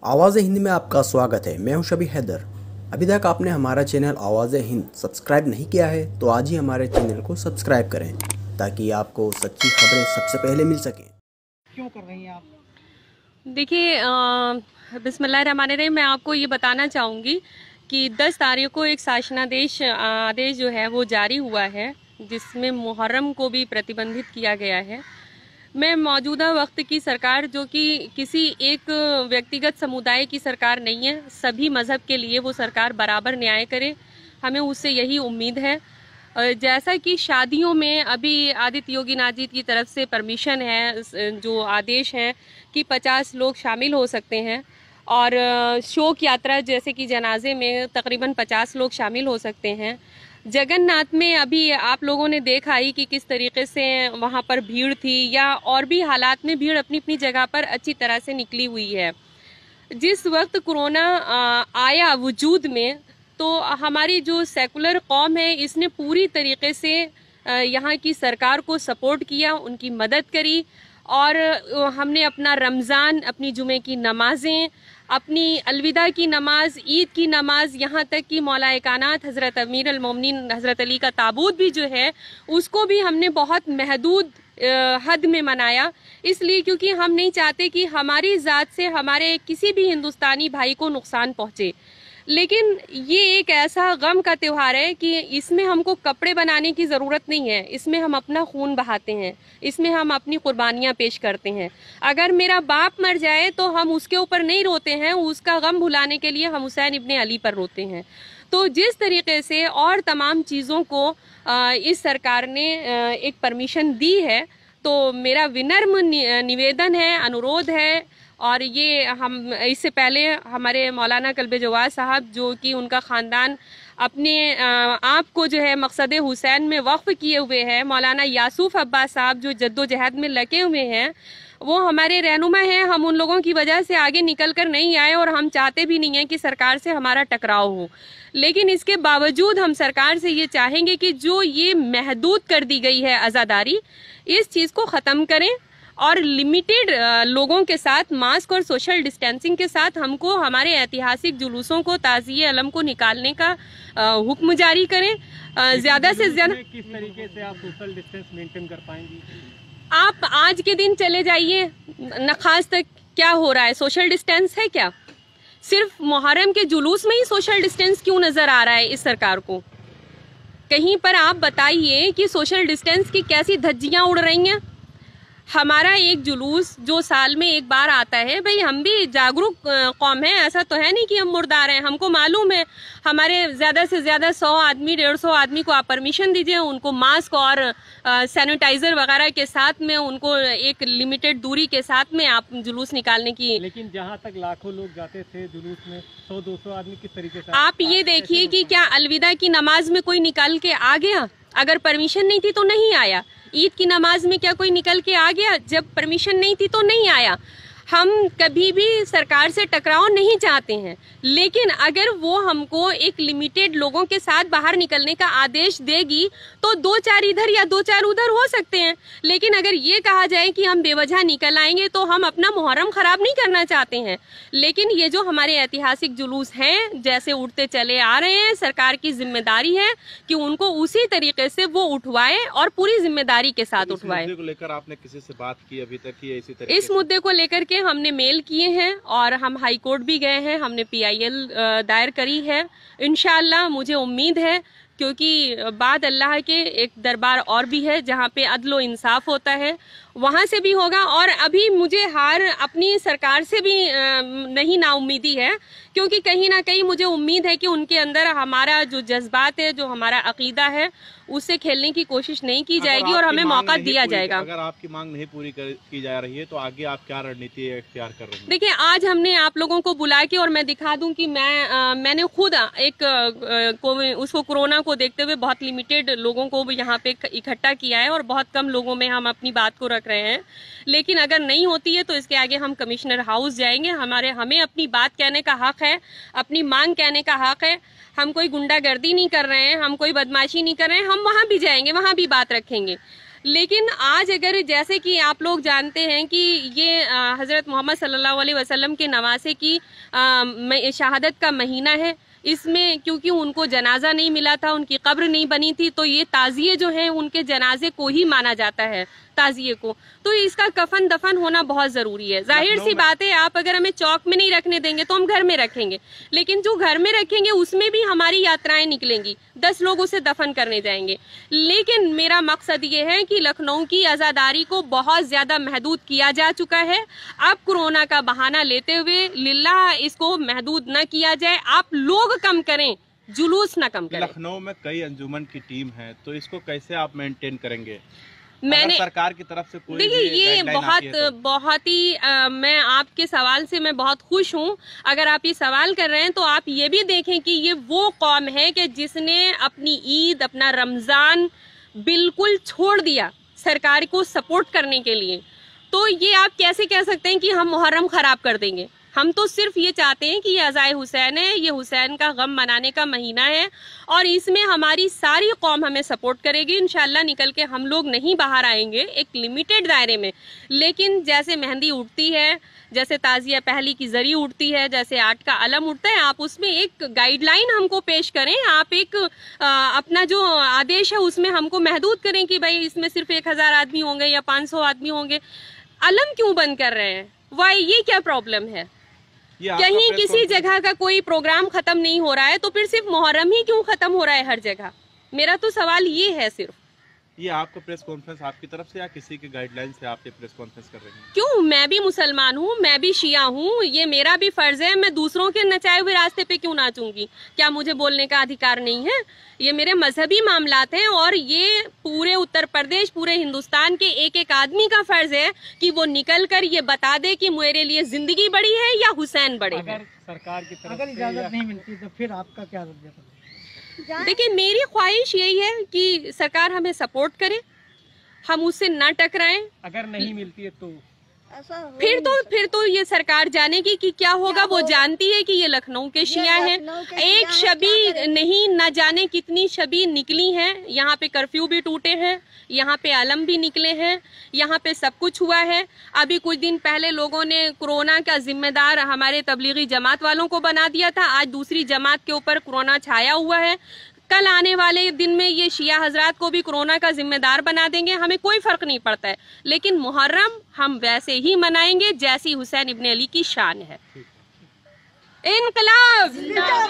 आवाज़ हिंद में आपका स्वागत है। मैं हूं शबी हैदर। अभी तक आपने हमारा चैनल आवाज़ हिंद सब्सक्राइब नहीं किया है तो आज ही हमारे चैनल को सब्सक्राइब करें ताकि आपको सच्ची खबरें सबसे पहले मिल सकें। क्यों कर रही हैं आप? देखिए, बिस्मिल्लाहिर्रहमानिर्रहीम। मैं आपको ये बताना चाहूँगी कि 10 तारीख को एक शासनादेश आदेश जो है वो जारी हुआ है, जिसमें मुहर्रम को भी प्रतिबंधित किया गया है। मैं मौजूदा वक्त की सरकार, जो कि किसी एक व्यक्तिगत समुदाय की सरकार नहीं है, सभी मज़हब के लिए वो सरकार बराबर न्याय करे, हमें उससे यही उम्मीद है। जैसा कि शादियों में अभी आदित्य योगीनाथ जी की तरफ से परमिशन है, जो आदेश है कि 50 लोग शामिल हो सकते हैं, और शोक यात्रा जैसे कि जनाजे में तकरीबन 50 लोग शामिल हो सकते हैं। जगन्नाथ में अभी आप लोगों ने देखा ही कि किस तरीके से वहाँ पर भीड़ थी, या और भी हालात में भीड़ अपनी अपनी जगह पर अच्छी तरह से निकली हुई है। जिस वक्त कोरोना आया वजूद में, तो हमारी जो सेकुलर कौम है इसने पूरी तरीके से यहाँ की सरकार को सपोर्ट किया, उनकी मदद करी, और हमने अपना रमज़ान, अपनी जुमे की नमाजें, अपनी अलविदा की नमाज, ईद की नमाज, यहाँ तक कि मौलाए कायनात हज़रत अमीर अल मोमिनीन हज़रत अली का ताबूत भी जो है उसको भी हमने बहुत महदूद हद में मनाया, इसलिए क्योंकि हम नहीं चाहते कि हमारी ज़ात से हमारे किसी भी हिंदुस्तानी भाई को नुकसान पहुँचे। लेकिन ये एक ऐसा गम का त्यौहार है कि इसमें हमको कपड़े बनाने की ज़रूरत नहीं है, इसमें हम अपना खून बहाते हैं, इसमें हम अपनी कुर्बानियाँ पेश करते हैं। अगर मेरा बाप मर जाए तो हम उसके ऊपर नहीं रोते हैं, उसका गम भुलाने के लिए हम हुसैन इब्ने अली पर रोते हैं। तो जिस तरीके से और तमाम चीज़ों को इस सरकार ने एक परमिशन दी है, तो मेरा विनम्र निवेदन है, अनुरोध है, और ये हम इससे पहले हमारे मौलाना कल्बे जवाद साहब, जो कि उनका ख़ानदान अपने आप को जो है मकसद हुसैन में वक्फ किए हुए हैं, मौलाना यासूफ अब्बास साहब जो जद्दोजहद में लगे हुए हैं, वो हमारे रहनुमा हैं। हम उन लोगों की वजह से आगे निकल कर नहीं आए, और हम चाहते भी नहीं हैं कि सरकार से हमारा टकराव हो। लेकिन इसके बावजूद हम सरकार से ये चाहेंगे कि जो ये महदूद कर दी गई है आज़ादारी, इस चीज़ को ख़त्म करें, और लिमिटेड लोगों के साथ मास्क और सोशल डिस्टेंसिंग के साथ हमको हमारे ऐतिहासिक जुलूसों को, ताज़िए अलम को निकालने का हुक्म जारी करें। ज़्यादा से ज़्यादा किस तरीके से आप सोशल डिस्टेंस मेंटेन कर पाएंगी? आप आज के दिन चले जाइए नखास तक, क्या हो रहा है? सोशल डिस्टेंस है क्या? सिर्फ मुहर्रम के जुलूस में ही सोशल डिस्टेंस क्यों नज़र आ रहा है इस सरकार को? कहीं पर आप बताइए कि सोशल डिस्टेंस की कैसी धज्जियाँ उड़ रही हैं। हमारा एक जुलूस जो साल में एक बार आता है, भाई हम भी जागरूक कौम है, ऐसा तो है नहीं कि हम मुर्दार हैं। हमको मालूम है हमारे ज़्यादा से ज़्यादा 100 आदमी, 150 आदमी को आप परमिशन दीजिए, उनको मास्क और सैनिटाइज़र वगैरह के साथ में, उनको एक लिमिटेड दूरी के साथ में आप जुलूस निकालने की। लेकिन जहाँ तक लाखों लोग जाते थे जुलूस में, 100-200 आदमी किस तरीके से? आप ये देखिए कि क्या अलविदा की नमाज में कोई निकल के आ गया? अगर परमिशन नहीं थी तो नहीं आया। ईद की नमाज में क्या कोई निकल के आ गया? जब परमिशन नहीं थी तो नहीं आया। हम कभी भी सरकार से टकराव नहीं चाहते हैं, लेकिन अगर वो हमको एक लिमिटेड लोगों के साथ बाहर निकलने का आदेश देगी तो 2-4 इधर या 2-4 उधर हो सकते हैं। लेकिन अगर ये कहा जाए कि हम बेवजह निकल आएंगे, तो हम अपना मुहर्रम खराब नहीं करना चाहते हैं। लेकिन ये जो हमारे ऐतिहासिक जुलूस हैं, जैसे उठते चले आ रहे हैं, सरकार की जिम्मेदारी है कि उनको उसी तरीके से वो उठवाए और पूरी जिम्मेदारी के साथ उठवाए। इस मुद्दे को लेकर आपने किसी से बात की अभी तक? की इसी तरीके इस मुद्दे को लेकर के हमने मेल किए हैं, और हम हाई कोर्ट भी गए हैं, हमने PIL दायर करी है। इंशाअल्लाह मुझे उम्मीद है, क्योंकि बाद अल्लाह के एक दरबार और भी है जहाँ पे अदल इंसाफ होता है, वहाँ से भी होगा। और अभी मुझे हार अपनी सरकार से भी नहीं नाउम्मीदी है, क्योंकि कहीं ना कहीं मुझे उम्मीद है कि उनके अंदर हमारा जो जज्बात है, जो हमारा अकीदा है, उससे खेलने की कोशिश नहीं की जाएगी और हमें मौका दिया जाएगा। अगर आपकी मांग नहीं पूरी की जा रही है तो आगे आप क्या रणनीति इख्तियार कर रहे हैं? देखिए, आज हमने आप लोगों को बुला के, और मैं दिखा दूं कि मैंने खुद उसको कोरोना को देखते हुए बहुत लिमिटेड लोगों को यहाँ पे इकट्ठा किया है, और बहुत कम लोगों में हम अपनी बात को रख रहे हैं। लेकिन अगर नहीं होती है तो इसके आगे हम कमिश्नर हाउस जाएंगे। हमें अपनी बात कहने का हक है, अपनी मांग कहने का हक है। हम कोई गुंडागर्दी नहीं कर रहे हैं, हम कोई बदमाशी नहीं कर रहे हैं, हम वहाँ भी जाएंगे, वहाँ भी बात रखेंगे। लेकिन आज अगर जैसे कि आप लोग जानते हैं कि ये हज़रत मोहम्मद सल्लल्लाहु अलैहि वसल्लम के नवासे की शहादत का महीना है, इसमें क्योंकि उनको जनाजा नहीं मिला था, उनकी कब्र नहीं बनी थी, तो ये ताजिए जो हैं उनके जनाजे को ही माना जाता है, ताजिए को। तो इसका कफन दफन होना बहुत जरूरी है। जाहिर सी बात है, आप अगर हमें चौक में नहीं रखने देंगे तो हम घर में रखेंगे, लेकिन जो घर में रखेंगे उसमें भी हमारी यात्राएं निकलेंगी, 10 लोग उसे दफन करने जाएंगे। लेकिन मेरा मकसद ये है कि लखनऊ की आज़ादारी को बहुत ज्यादा महदूद किया जा चुका है। अब कोरोना का बहाना लेते हुए लिल्लाह इसको महदूद न किया जाए, आप लोग कम करें, जुलूस न कम करें। लखनऊ में कई अंजुमन की टीम है, तो इसको कैसे आप मेंटेन करेंगे? मैंने सरकार की तरफ से कोई देखिए ये बहुत ही मैं आपके सवाल से मैं बहुत खुश हूँ। अगर आप ये सवाल कर रहे हैं तो आप ये भी देखें कि ये वो कौम है कि जिसने अपनी ईद, अपना रमजान बिल्कुल छोड़ दिया सरकार को सपोर्ट करने के लिए। तो ये आप कैसे कह सकते हैं कि हम मुहर्रम खराब कर देंगे? हम तो सिर्फ ये चाहते हैं कि ये अज़ाए हुसैन है, ये हुसैन का गम मनाने का महीना है और इसमें हमारी सारी कौम हमें सपोर्ट करेगी। इंशाल्लाह निकल के हम लोग नहीं बाहर आएंगे एक लिमिटेड दायरे में, लेकिन जैसे मेहंदी उठती है, जैसे ताजिया पहली की जरी उठती है, जैसे 8 का अलम उठता है, आप उसमें एक गाइडलाइन हमको पेश करें, आप एक अपना जो आदेश है उसमें हमको महदूद करें कि भाई इसमें सिर्फ 1000 आदमी होंगे या 500 आदमी होंगे। अलम क्यों बंद कर रहे हैं? वाई, ये क्या प्रॉब्लम है? कहीं किसी जगह का कोई प्रोग्राम खत्म नहीं हो रहा है तो फिर सिर्फ मुहर्रम ही क्यों खत्म हो रहा है हर जगह? मेरा तो सवाल ये है सिर्फ। ये आपका प्रेस कॉन्फ्रेंस आपकी तरफ से या किसी के गाइडलाइन से आप ये प्रेस कॉन्फ्रेंस कर रहे हैं? क्यों, मैं भी मुसलमान हूँ, मैं भी शिया हूँ, ये मेरा भी फर्ज है। मैं दूसरों के नचाए हुए रास्ते पे क्यों नाचूंगी? क्या मुझे बोलने का अधिकार नहीं है? ये मेरे मजहबी मामलात हैं और ये पूरे उत्तर प्रदेश, पूरे हिंदुस्तान के एक एक आदमी का फर्ज है कि वो निकल कर ये बता दे कि मेरे लिए जिंदगी बड़ी है या हुसैन बड़े अगर हैं। सरकार की तरफ से इजाजत नहीं मिलती तो फिर आपका क्या रवैया? देखिए मेरी ख्वाहिश यही है कि सरकार हमें सपोर्ट करे, हम उससे ना टकराएं। अगर नहीं मिलती है तो फिर तो ये सरकार जानेगी कि क्या होगा। वो जानती है कि ये लखनऊ के शिया हैं। एक शबी नहीं, न जाने कितनी शबी निकली हैं। यहाँ पे कर्फ्यू भी टूटे हैं, यहाँ पे आलम भी निकले हैं, यहाँ पे सब कुछ हुआ है। अभी कुछ दिन पहले लोगों ने कोरोना का जिम्मेदार हमारे तबलीगी जमात वालों को बना दिया था, आज दूसरी जमात के ऊपर कोरोना छाया हुआ है। कल आने वाले दिन में ये शिया हजरात को भी कोरोना का जिम्मेदार बना देंगे, हमें कोई फर्क नहीं पड़ता है। लेकिन मुहर्रम हम वैसे ही मनाएंगे जैसी हुसैन इब्न अली की शान है। इनकलाब।